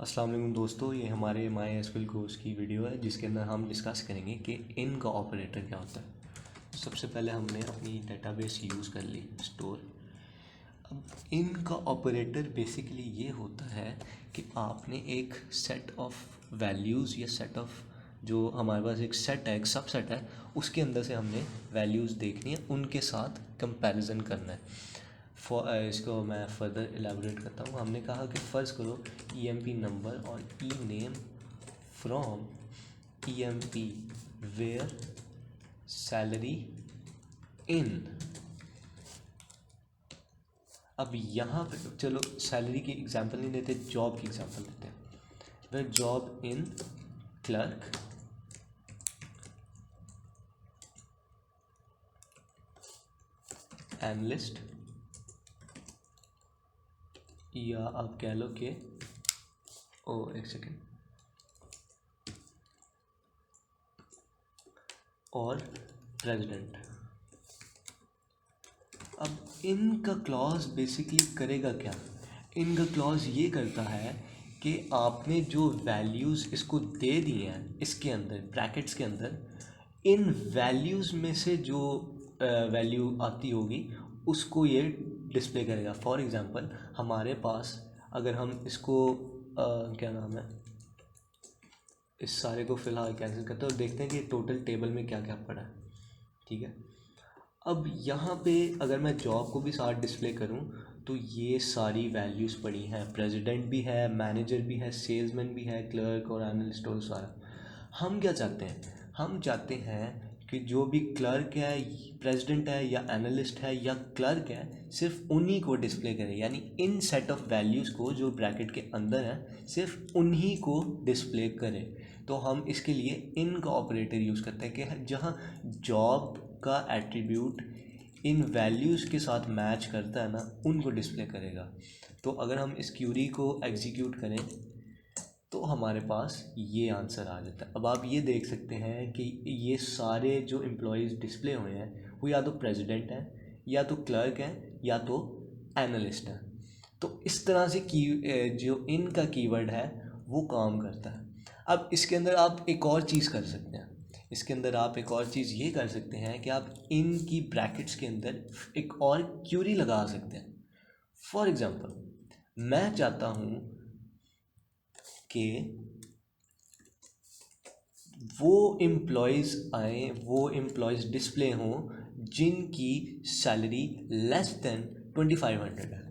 अस्सलाम वालेकुम दोस्तों, ये हमारे माई एसक्यूएल कोर्स की वीडियो है जिसके अंदर हम डिस्कस करेंगे कि इन का ऑपरेटर क्या होता है। सबसे पहले हमने अपनी डेटाबेस यूज़ कर ली स्टोर। अब इन का ऑपरेटर बेसिकली ये होता है कि आपने एक सेट ऑफ वैल्यूज़ या सेट ऑफ जो हमारे पास एक सेट है, एक सब सेट है, उसके अंदर से हमने वैल्यूज़ देखनी है, उनके साथ कंपैरिजन करना है। इसको मैं फर्दर एलेबोरेट करता हूँ। हमने कहा कि फ़र्ज़ करो ईएमपी नंबर और E name from EMP where salary in. अब यहाँ पे चलो सैलरी की एग्जांपल नहीं देते, जॉब की एग्जांपल देते हैं। The job in clerk analyst, या आप कह लो कि एक सेकेंड, और प्रेसिडेंट। अब इनका क्लॉज बेसिकली करेगा क्या? इनका क्लॉज ये करता है कि आपने जो वैल्यूज़ इसको दे दी हैं इसके अंदर ब्रैकेट्स के अंदर, इन वैल्यूज़ में से जो वैल्यू आती होगी उसको ये डिस्प्ले करेगा। फॉर एग्ज़ाम्पल हमारे पास अगर हम इसको क्या नाम है, इस सारे को फ़िलहाल कैंसिल करते हैं और देखते हैं कि टोटल टेबल में क्या क्या पड़ा है। ठीक है, अब यहाँ पे अगर मैं जॉब को भी साथ डिस्प्ले करूँ तो ये सारी वैल्यूज़ पड़ी हैं। प्रेसिडेंट भी है, मैनेजर भी है, सेल्समैन भी है, क्लर्क और एनालिस्ट और सारा। हम क्या चाहते हैं? हम चाहते हैं कि जो भी क्लर्क है, प्रेसिडेंट है या एनालिस्ट है या क्लर्क है, सिर्फ उन्हीं को डिस्प्ले करें, यानी इन सेट ऑफ वैल्यूज़ को जो ब्रैकेट के अंदर है सिर्फ उन्हीं को डिस्प्ले करें। तो हम इसके लिए इन का ऑपरेटर यूज़ करते हैं कि जहाँ जॉब का एट्रीब्यूट इन वैल्यूज़ के साथ मैच करता है ना, उनको डिस्प्ले करेगा। तो अगर हम इस क्यूरी को एग्जीक्यूट करें तो हमारे पास ये आंसर आ जाता है। अब आप ये देख सकते हैं कि ये सारे जो एम्प्लॉयज़ डिस्प्ले हुए हैं वो या तो प्रेसिडेंट हैं, या तो क्लर्क हैं, या तो एनालिस्ट हैं। तो इस तरह से जो इन का कीवर्ड है वो काम करता है। अब इसके अंदर आप एक और चीज़ कर सकते हैं। इसके अंदर आप एक और चीज़ ये कर सकते हैं कि आप इन की ब्रैकेट्स के अंदर एक और क्यूरी लगा सकते हैं। फॉर एग्ज़ाम्पल मैं चाहता हूँ कि वो एम्प्लॉयज़ आए, वो एम्प्लॉयज़ डिस्प्ले हों जिनकी सैलरी लेस देन 2500 है।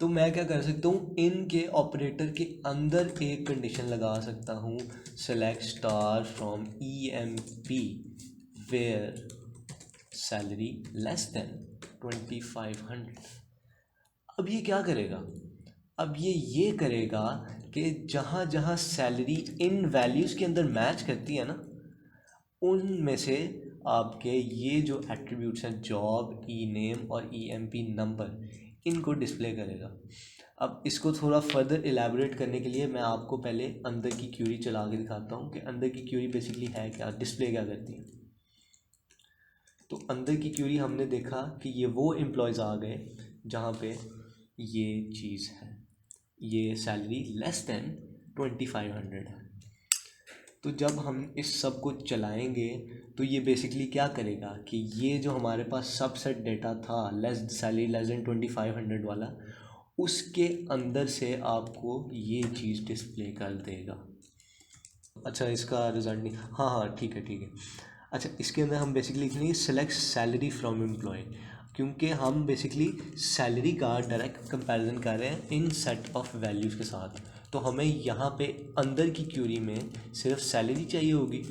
तो मैं क्या कर सकता हूँ, इनके ऑपरेटर के अंदर एक कंडीशन लगा सकता हूँ, select star from E M P where salary less than 2500। अब ये क्या करेगा? अब ये करेगा कि जहाँ जहाँ सैलरी इन वैल्यूज़ के अंदर मैच करती है ना, उनमें से आपके ये जो एट्रीब्यूट्स हैं जॉब, ई नेम और ई एम पी नंबर, इनको डिस्प्ले करेगा। अब इसको थोड़ा फर्दर एलैबोरेट करने के लिए मैं आपको पहले अंदर की क्यूरी चला के दिखाता हूँ कि अंदर की क्यूरी बेसिकली है क्या, डिस्प्ले क्या करती है। तो अंदर की क्यूरी हमने देखा कि ये वो एम्प्लॉयज़ आ गए जहाँ पे ये चीज़ है, ये सैलरी लेस देन 2500 है। तो जब हम इस सब को चलाएंगे तो ये बेसिकली क्या करेगा कि ये जो हमारे पास सबसेट डेटा था सैलरी लेस देन 2500 वाला, उसके अंदर से आपको ये चीज़ डिस्प्ले कर देगा। अच्छा, इसका रिज़ल्ट नहीं, हाँ ठीक है। अच्छा, इसके अंदर हम बेसिकली लिखेंगे सेलेक्ट सैलरी फ्रॉम एम्प्लॉय, क्योंकि हम बेसिकली सैलरी का डायरेक्ट कंपैरिजन कर रहे हैं इन सेट ऑफ वैल्यूज़ के साथ। तो हमें यहाँ पे अंदर की क्यूरी में सिर्फ सैलरी चाहिए होगी।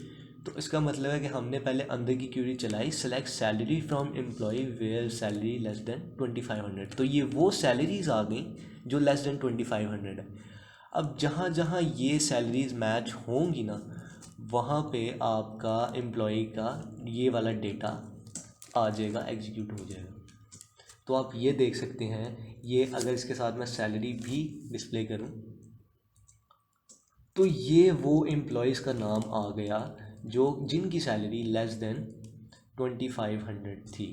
तो इसका मतलब है कि हमने पहले अंदर की क्यूरी चलाई, select salary from employ where salary less than 2500। तो ये वो सैलरीज आ गई जो लेस देन 2500 है। अब जहाँ जहाँ ये सैलरीज मैच होंगी ना, वहाँ पे आपका एम्प्लॉई का ये वाला डेटा आ जाएगा, एग्जीक्यूट हो जाएगा। तो आप ये देख सकते हैं, ये अगर इसके साथ मैं सैलरी भी डिस्प्ले करूँ तो ये वो एम्प्लॉयज़ का नाम आ गया जो जिनकी सैलरी लेस देन 2500 थी।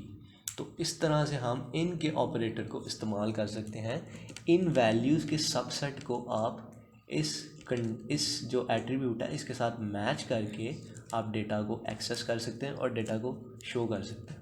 तो इस तरह से हम इनके ऑपरेटर को इस्तेमाल कर सकते हैं। इन वैल्यूज़ के सबसेट को आप इस जो एट्रीब्यूट है इसके साथ मैच करके आप डेटा को एक्सेस कर सकते हैं और डेटा को शो कर सकते हैं।